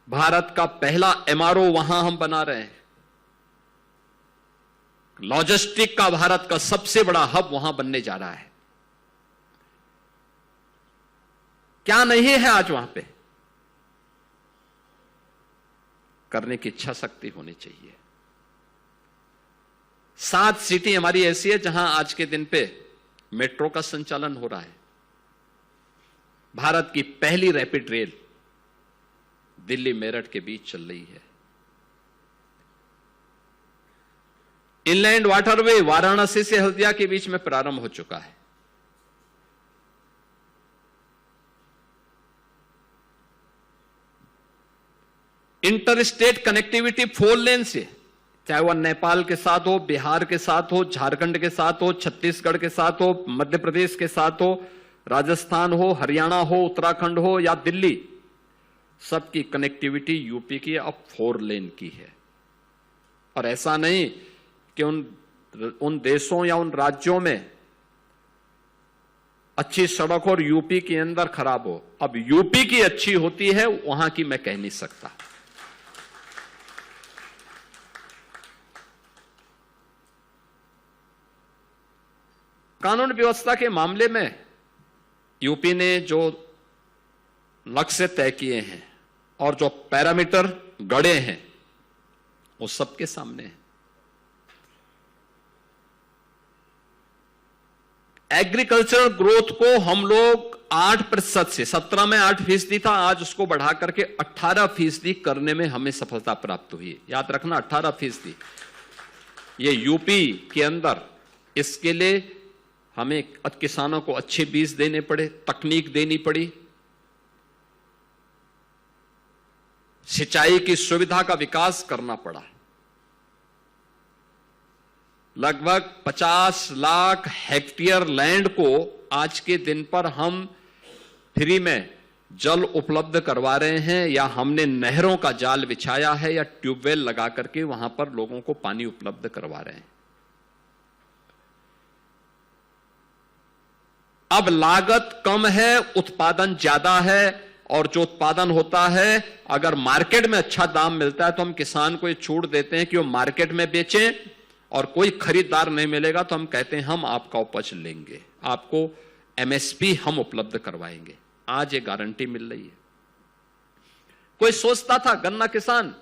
भारत का पहला एमआरओ वहां हम बना रहे हैं। लॉजिस्टिक का भारत का सबसे बड़ा हब वहां बनने जा रहा है। क्या नहीं है आज वहां पे? करने की इच्छा शक्ति होनी चाहिए। 7 सिटी हमारी ऐसी है जहां आज के दिन पे मेट्रो का संचालन हो रहा है। भारत की पहली रैपिड रेल दिल्ली मेरठ के बीच चल रही है। इनलैंड वाटरवे वाराणसी से हल्दिया के बीच में प्रारंभ हो चुका है। इंटर स्टेट कनेक्टिविटी 4 लेन से, चाहे वह नेपाल के साथ हो, बिहार के साथ हो, झारखंड के साथ हो, छत्तीसगढ़ के साथ हो, मध्य प्रदेश के साथ हो, राजस्थान हो, हरियाणा हो, उत्तराखंड हो या दिल्ली, सबकी कनेक्टिविटी यूपी की अब 4 लेन की है। और ऐसा नहीं कि उन देशों या उन राज्यों में अच्छी सड़क और यूपी के अंदर खराब हो। अब यूपी की अच्छी होती है, वहां की मैं कह नहीं सकता। कानून व्यवस्था के मामले में यूपी ने जो लक्ष्य तय किए हैं और जो पैरामीटर गढ़े हैं वो सबके सामने है। एग्रीकल्चरल ग्रोथ को हम लोग 8% से 17 में 8% था, आज उसको बढ़ा करके 18% करने में हमें सफलता प्राप्त हुई है। याद रखना 18%। ये यूपी के अंदर इसके लिए हमें किसानों को अच्छे बीज देने पड़े, तकनीक देनी पड़ी, सिंचाई की सुविधा का विकास करना पड़ा। लगभग 50 लाख हेक्टेयर लैंड को आज के दिन पर हम फ्री में जल उपलब्ध करवा रहे हैं, या हमने नहरों का जाल बिछाया है या ट्यूबवेल लगा करके वहां पर लोगों को पानी उपलब्ध करवा रहे हैं। अब लागत कम है, उत्पादन ज्यादा है, और जो उत्पादन होता है अगर मार्केट में अच्छा दाम मिलता है तो हम किसान को ये छूट देते हैं कि वो मार्केट में बेचें, और कोई खरीदार नहीं मिलेगा तो हम कहते हैं हम आपका उपज लेंगे, आपको एमएसपी हम उपलब्ध करवाएंगे। आज ये गारंटी मिल रही है। कोई सोचता था गन्ना किसान,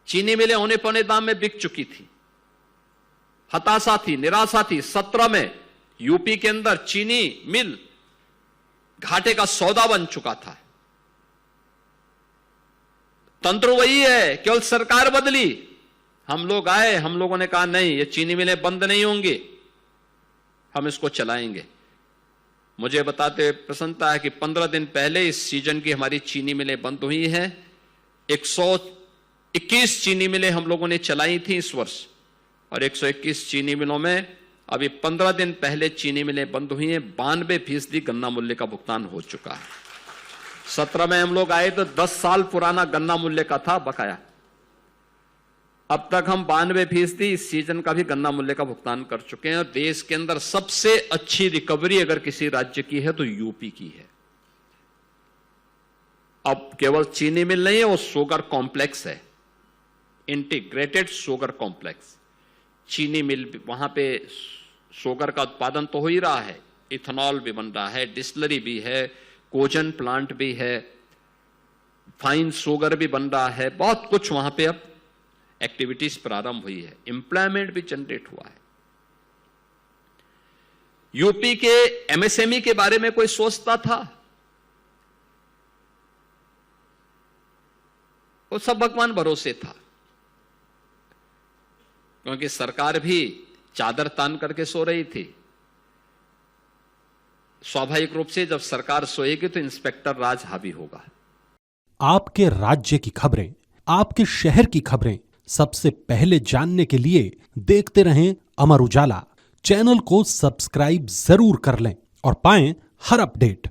चीनी मिलें औने पौने दाम में बिक चुकी थी, हताशा थी, निराशा थी। 17 में यूपी के अंदर चीनी मिल घाटे का सौदा बन चुका था। तंत्र वही है, केवल सरकार बदली। हम लोग आए, हम लोगों ने कहा नहीं, ये चीनी मिलें बंद नहीं होंगी, हम इसको चलाएंगे। मुझे बताते हुए प्रसन्नता है कि 15 दिन पहले इस सीजन की हमारी चीनी मिलें बंद हुई हैं। 121 चीनी मिलें हम लोगों ने चलाई थी इस वर्ष, और 121 चीनी मिलों में अभी 15 दिन पहले चीनी मिलें बंद हुई हैं। 92% गन्ना मूल्य का भुगतान हो चुका है। 17 में हम लोग आए तो 10 साल पुराना गन्ना मूल्य का था बकाया। अब तक हम 92% इस सीजन का भी गन्ना मूल्य का भुगतान कर चुके हैं। और देश के अंदर सबसे अच्छी रिकवरी अगर किसी राज्य की है तो यूपी की है। अब केवल चीनी मिल नहीं है, वो शुगर कॉम्प्लेक्स है, इंटीग्रेटेड शुगर कॉम्प्लेक्स। चीनी मिल, वहां पे शुगर का उत्पादन तो हो ही रहा है, इथेनॉल भी बन रहा है, डिस्टिलरी भी है, कोजन प्लांट भी है, फाइन शुगर भी बन रहा है, बहुत कुछ वहां पे अब एक्टिविटीज प्रारंभ हुई है, एम्प्लॉयमेंट भी जनरेट हुआ है। यूपी के एमएसएमई के बारे में कोई सोचता था? वो सब भगवान भरोसे था, क्योंकि सरकार भी चादर तान करके सो रही थी। स्वाभाविक रूप से जब सरकार सोएगी तो इंस्पेक्टर राज हावी होगा। आपके राज्य की खबरें, आपके शहर की खबरें सबसे पहले जानने के लिए देखते रहें अमर उजाला। चैनल को सब्सक्राइब जरूर कर लें और पाएं हर अपडेट।